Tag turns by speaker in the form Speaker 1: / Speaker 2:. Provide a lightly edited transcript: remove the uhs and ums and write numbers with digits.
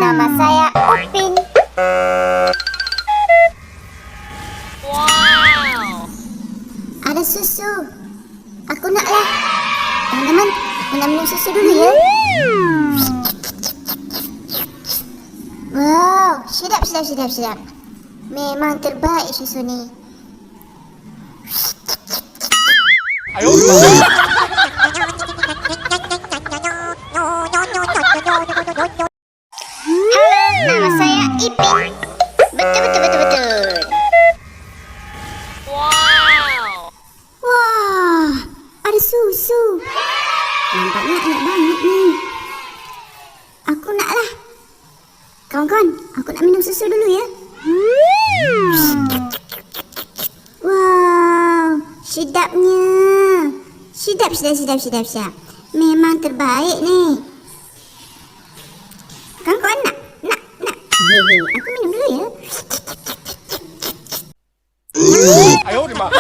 Speaker 1: nama saya Upin.
Speaker 2: Wow.
Speaker 1: Ada susu. Aku naklah. Teman-teman, aku nak minum susu dulu ya. Wow, sedap. Memang terbaik susu ni. Halo, nama saya Ipin. Betul.
Speaker 2: Wow.
Speaker 1: Wah, ada susu. Nampaknya enak banget ni. Aku naklah. Kawan-kawan, aku nak minum susu dulu ya. Wow, sedapnya. Sedap. Memang terbaik ni. Kawan-kawan nak. Hehe, aku minum dulu ya.
Speaker 3: 哎呦我的妈！